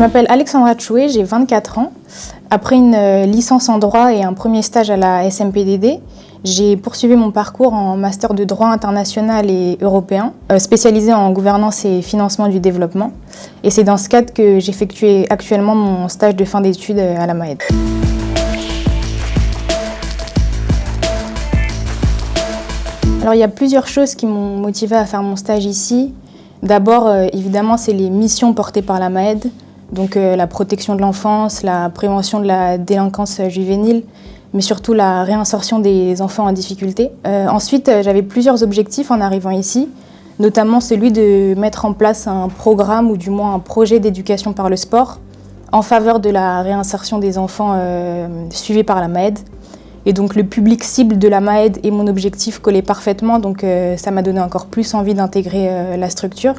m'appelle Alexandra Tchoué, j'ai 24 ans. Après une licence en droit et un premier stage à la SMPDD, j'ai poursuivi mon parcours en master de droit international et européen, spécialisé en gouvernance et financement du développement. Et c'est dans ce cadre que j'effectue actuellement mon stage de fin d'études à la Maed. Alors il y a plusieurs choses qui m'ont motivée à faire mon stage ici. D'abord, évidemment, c'est les missions portées par la Maed, donc la protection de l'enfance, la prévention de la délinquance juvénile, mais surtout la réinsertion des enfants en difficulté. Ensuite, j'avais plusieurs objectifs en arrivant ici, notamment celui de mettre en place un programme ou du moins un projet d'éducation par le sport en faveur de la réinsertion des enfants suivis par la Maed. Et donc le public cible de la Maed et mon objectif collaient parfaitement, donc ça m'a donné encore plus envie d'intégrer la structure.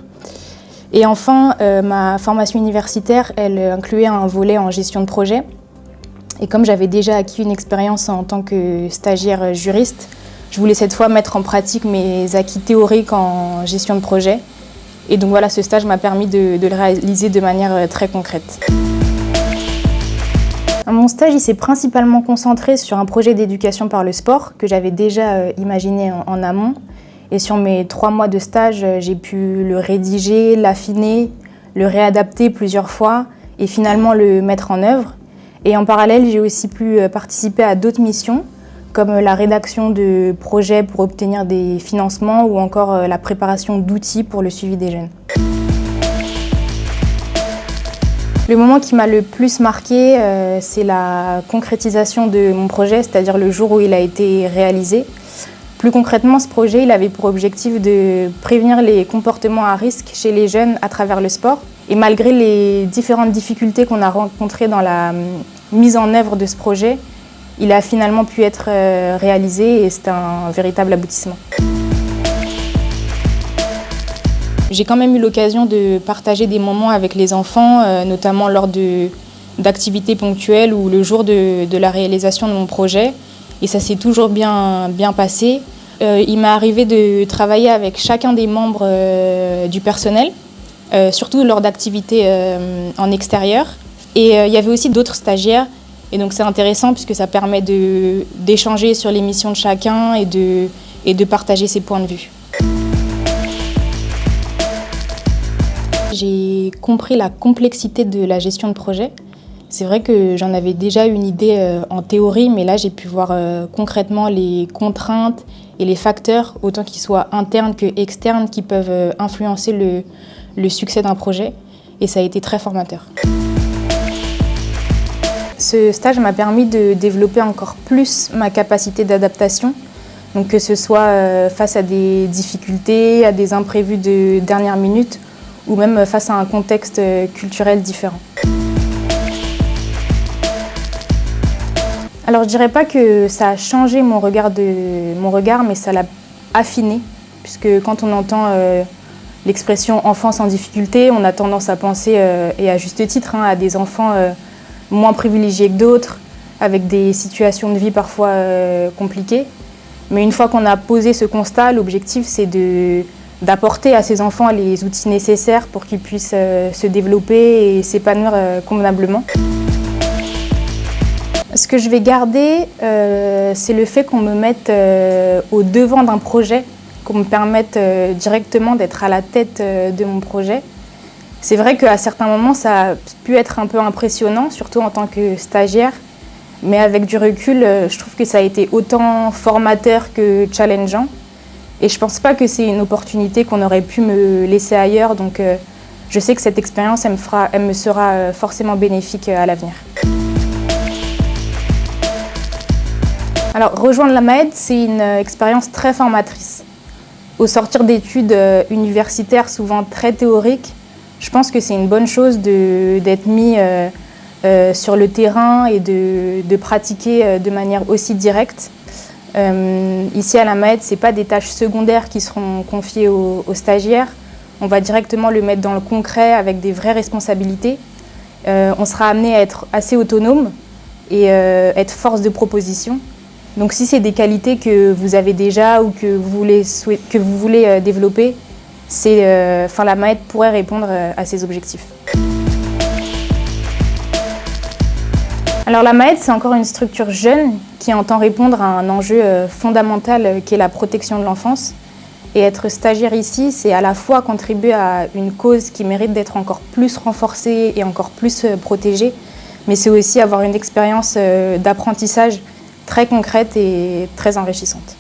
Et enfin, ma formation universitaire, elle incluait un volet en gestion de projet. Et comme j'avais déjà acquis une expérience en tant que stagiaire juriste, je voulais cette fois mettre en pratique mes acquis théoriques en gestion de projet. Et donc voilà, ce stage m'a permis de le réaliser de manière très concrète. Mon stage s'est principalement concentré sur un projet d'éducation par le sport que j'avais déjà imaginé en amont. Et sur mes 3 mois de stage, j'ai pu le rédiger, l'affiner, le réadapter plusieurs fois et finalement le mettre en œuvre. Et en parallèle, j'ai aussi pu participer à d'autres missions, comme la rédaction de projets pour obtenir des financements ou encore la préparation d'outils pour le suivi des jeunes. Le moment qui m'a le plus marqué, c'est la concrétisation de mon projet, c'est-à-dire le jour où il a été réalisé. Plus concrètement, ce projet il avait pour objectif de prévenir les comportements à risque chez les jeunes à travers le sport. Et malgré les différentes difficultés qu'on a rencontrées dans la mise en œuvre de ce projet, il a finalement pu être réalisé et c'est un véritable aboutissement. J'ai quand même eu l'occasion de partager des moments avec les enfants, notamment lors d'activités ponctuelles ou le jour de la réalisation de mon projet. Et ça s'est toujours bien passé. Il m'est arrivé de travailler avec chacun des membres du personnel, surtout lors d'activités en extérieur. Et il y avait aussi d'autres stagiaires. Et donc c'est intéressant puisque ça permet d'échanger sur les missions de chacun et de partager ses points de vue. J'ai compris la complexité de la gestion de projet. C'est vrai que j'en avais déjà une idée en théorie, mais là j'ai pu voir concrètement les contraintes et les facteurs, autant qu'ils soient internes que externes, qui peuvent influencer le succès d'un projet. Et ça a été très formateur. Ce stage m'a permis de développer encore plus ma capacité d'adaptation, donc que ce soit face à des difficultés, à des imprévus de dernière minute, ou même face à un contexte culturel différent. Alors je dirais pas que ça a changé mon regard, mais ça l'a affiné, puisque quand on entend l'expression « enfance en difficulté », on a tendance à penser, et à juste titre, à des enfants moins privilégiés que d'autres, avec des situations de vie parfois compliquées. Mais une fois qu'on a posé ce constat, l'objectif c'est d'apporter à ces enfants les outils nécessaires pour qu'ils puissent se développer et s'épanouir convenablement. Ce que je vais garder, c'est le fait qu'on me mette au devant d'un projet, qu'on me permette directement d'être à la tête de mon projet. C'est vrai qu'à certains moments, ça a pu être un peu impressionnant, surtout en tant que stagiaire, mais avec du recul, je trouve que ça a été autant formateur que challengeant. Et je ne pense pas que c'est une opportunité qu'on aurait pu me laisser ailleurs, donc je sais que cette expérience, elle me sera forcément bénéfique à l'avenir. Alors, rejoindre la Maed, c'est une expérience très formatrice. Au sortir d'études universitaires souvent très théoriques, je pense que c'est une bonne chose d'être mis sur le terrain et de pratiquer de manière aussi directe. Ici à la Maed, ce n'est pas des tâches secondaires qui seront confiées aux stagiaires. On va directement le mettre dans le concret avec des vraies responsabilités. On sera amené à être assez autonome et être force de proposition. Donc si c'est des qualités que vous avez déjà ou que vous voulez développer, la Maed pourrait répondre à ces objectifs. Alors la MAED, c'est encore une structure jeune qui entend répondre à un enjeu fondamental qui est la protection de l'enfance. Et être stagiaire ici, c'est à la fois contribuer à une cause qui mérite d'être encore plus renforcée et encore plus protégée, mais c'est aussi avoir une expérience d'apprentissage très concrète et très enrichissante.